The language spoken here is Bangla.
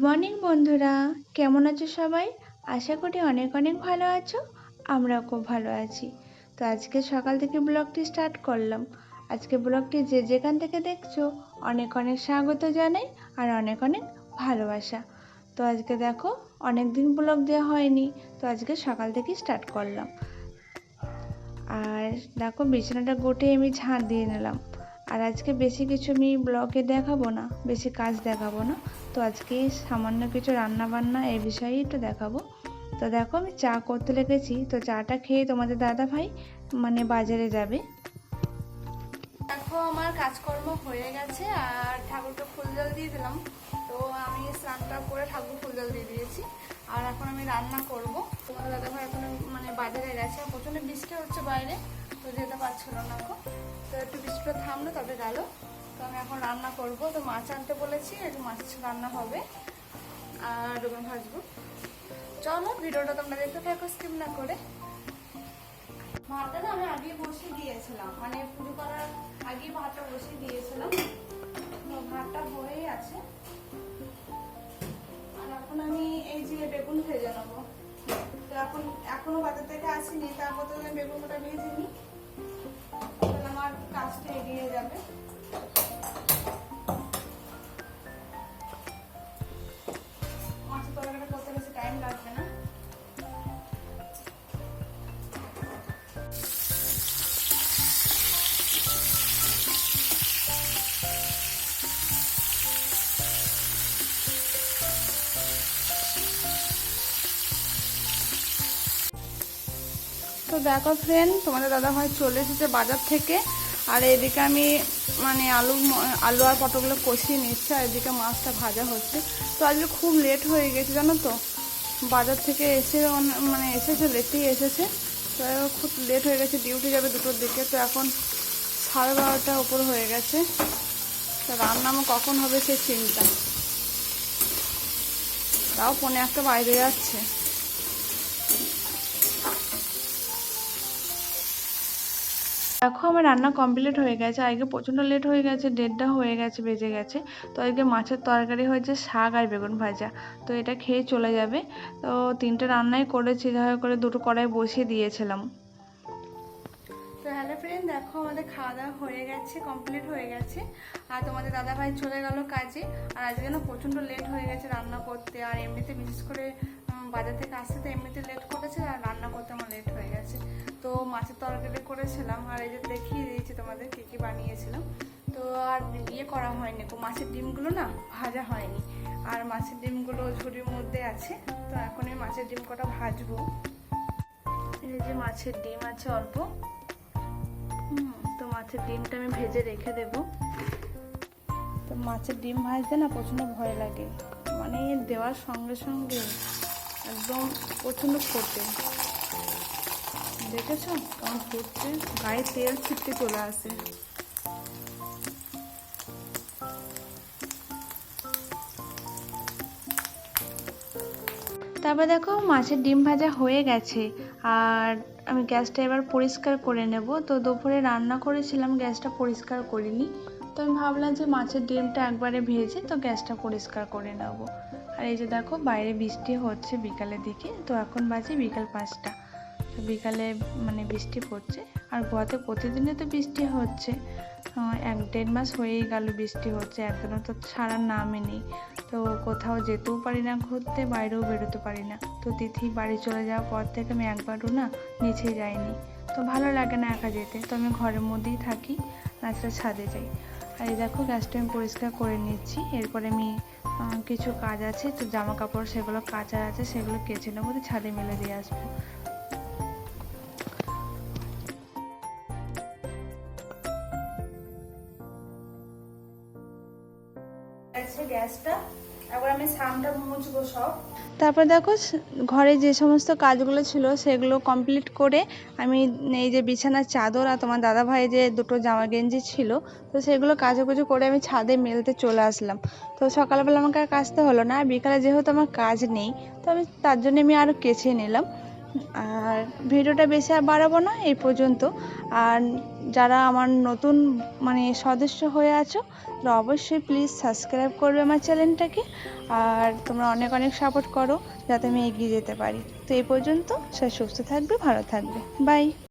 মর্নিং বন্ধুরা, কেমন আছো সবাই? আশা করি অনেক অনেক ভালো আছো। আমরাও খুব ভালো আছি। তো আজকে সকাল থেকে ব্লগটি স্টার্ট করলাম। আজকে ব্লগটি যে যেখান থেকে দেখছো অনেক অনেক স্বাগত জানাই আর অনেক অনেক ভালোবাসা। তো আজকে দেখো অনেক দিন ব্লগ দেওয়া হয়নি, তো আজকে সকাল থেকে স্টার্ট করলাম। আর দেখো বিছানাটা গোটে আমি ঝাঁট দিয়ে নিলাম। আর আজকে বেশি কিছু আমি ব্লগে দেখাবো না, বেশি কাজ দেখাবো না। তো আজকে সামান্য কিছু রান্না বান্না এই বিষয়েই একটু দেখাবো। তো দেখো আমি চা করতে লেগেছি, তো চাটা খেয়ে তোমাদের দাদা ভাই বাজারে যাবে। দেখো আমার কাজকর্ম হয়ে গেছে আর ঠাকুরকে ফুল জল দিয়ে দিলাম। তো আমি স্নানটা করে ঠাকুর ফুল জল দিয়ে দিয়েছি। আর এখন আমি রান্না করব। তোমার দাদা ভাই এখন বাজারে গেছে, প্রচণ্ড বৃষ্টি হচ্ছে বাইরে, তো যেতে পারছিল না এখন। তো একটু বৃষ্টিটা থামলো তবে গেল। তো আমি এখন রান্না করব। তো মাছ আনতে বলেছি, একটু মাছ রান্না হবে আর বেগুন ভাজবো। চলো ভিডিওটা তোমরা দেখতে থাকো স্কিপ না করে। ভাতটা না আমি আগে বসিয়ে দিয়েছিলাম, পুজো করার আগে ভাতটা বসিয়ে দিয়েছিলাম। ভাতটা হয়েই আছে। আর এখন আমি এই যে বেগুন ভেজে নেবো। তো এখনো বাজার থেকে আসিনি, তারপর তো আমি বেগুনটা ভেজে নিই, তাহলে আমার কাজটা এগিয়ে যাবে। মাছের তরকারিটা করতে বেশি টাইম লাগবে না। তো দেখো ফ্রেন্ড, তোমাদের দাদা ভাই চলে এসেছে বাজার থেকে। আর এদিকে আমি আলু আর পটলগুলো কষিয়ে নিচ্ছি, আর এদিকে মাছটা ভাজা হচ্ছে। তো আজকে খুব লেট হয়ে গেছে জানো তো, বাজার থেকে এসে এসেছে লেটেই এসেছে। তো খুব লেট হয়ে গেছে, ডিউটি যাবে 2টোর দিকে। তো এখন 12:30টার উপর হয়ে গেছে। তো রান্না আমার কখন হবে সে চিন্তা। তাও 1:45 বাইরে যাচ্ছে। দেখো আমার রান্না কমপ্লিট হয়ে গেছে। আজকে প্রচণ্ড লেট হয়ে গেছে, 1:30 হয়ে গেছে, বেজে গেছে। তো আজকে মাছের তরকারি হয়েছে, শাক আর বেগুন ভাজা। তো এটা খেয়ে চলে যাবে। তো 3টে রান্নাই করেছি, যাই করে 2টো কড়াই বসিয়ে দিয়েছিলাম। তো হ্যালো ফ্রেন্ড, দেখো আমাদের খাওয়া দাওয়া হয়ে গেছে, কমপ্লিট হয়ে গেছে। আর তোমাদের দাদা ভাই চলে গেল কাজে। আর আজকে না প্রচণ্ড লেট হয়ে গেছে রান্না করতে। আর এমনিতে বিশেষ করে বাজার থেকে আসতে তো এমনিতে লেট করেছে, আর রান্না করতে আমার লেট হয়ে গেছে। তো মাছের তরকারি করেছিলাম, আর এই যে দেখিয়ে দিয়েছি তোমাদের কী কী বানিয়েছিলাম। তো আর করা হয়নি, মাছের ডিমগুলো না ভাজা হয়নি। আর মাছের ডিমগুলো ঝুড়ির মধ্যে আছে। তো এখন এই মাছের ডিম কটা ভাজবো। এই যে মাছের ডিম আছে অল্প। তো মাছের ডিমটা আমি ভেজে রেখে দেব। তো মাছের ডিম ভাজতে না প্রচণ্ড ভয় লাগে, দেওয়ার সঙ্গে সঙ্গে একদম প্রচণ্ড ফোটে। দেখেছো কেমন ফুটছে, গায়ে তেল ছিটকে চলে আসে। তারপর দেখো মাছের ডিম ভাজা হয়ে গেছে। আর আমি গ্যাসটা এবার পরিষ্কার করে নেব। তো দুপুরে রান্না করেছিলাম, গ্যাসটা পরিষ্কার করিনি। তো আমি ভাবলাম যে মাছের ডিমটা একবারে ভেজে তো গ্যাসটা পরিষ্কার করে নেব। আর এই যে দেখো বাইরে বৃষ্টি হচ্ছে বিকালের দিকে। তো এখন বাজে বিকাল 5টা। তো বিকালে বৃষ্টি পড়ছে। আর গোয়াতে প্রতিদিনই তো বৃষ্টি হচ্ছে। 1-1.5 মাস হয়েই গেল বৃষ্টি হচ্ছে, একদিনও তো ছাড়ার নামই নেই। তো কোথাও যেতেও পারি না ঘুরতে, বাইরেও বেরোতে পারি না। তো তিথি বাড়ি চলে যাওয়ার পর থেকে আমি একবারও না নিচে যাইনি। তো ভালো লাগে না একা যেতে, তো আমি ঘরের মধ্যেই থাকি, নাচটা ছাদে যাই। আর এই দেখো গ্যাসটা আমি পরিষ্কার করে নিচ্ছি। এরপরে আমি কিছু কাজ আছে, তো জামা কাপড় সেগুলো কাচার আছে, সেগুলো কেচে নেবো, তো ছাদে মেলে দিয়ে আসবো। গ্যাসটা এবার আমি সামটা মুছবো সব। তারপর দেখো ঘরে যে সমস্ত কাজগুলো ছিল সেগুলো কমপ্লিট করে আমি এই যে বিছানার চাদর আর তোমার দাদা ভাই যে 2টো জামা গেঞ্জি ছিল, তো সেগুলো কাচাকুচি করে আমি ছাদে মেলতে চলে আসলাম। তো সকালবেলা আমাকে আর কাচতে হলো না, আর বিকালে যেহেতু আমার কাজ নেই, তো আমি তার জন্য আমি আরও কেচে নিলাম। আর ভিডিওটা বেশি আর বাড়াবো না, এই পর্যন্ত। আর যারা আমার নতুন সদস্য হয়ে আছো, তো অবশ্যই প্লিজ সাবস্ক্রাইব করবে আমার চ্যানেলটাকে। আর তোমরা অনেক অনেক সাপোর্ট করো যাতে আমি এগিয়ে যেতে পারি। তো এই পর্যন্ত, সবাই সুস্থ থাকবে, ভালো থাকবে, বাই।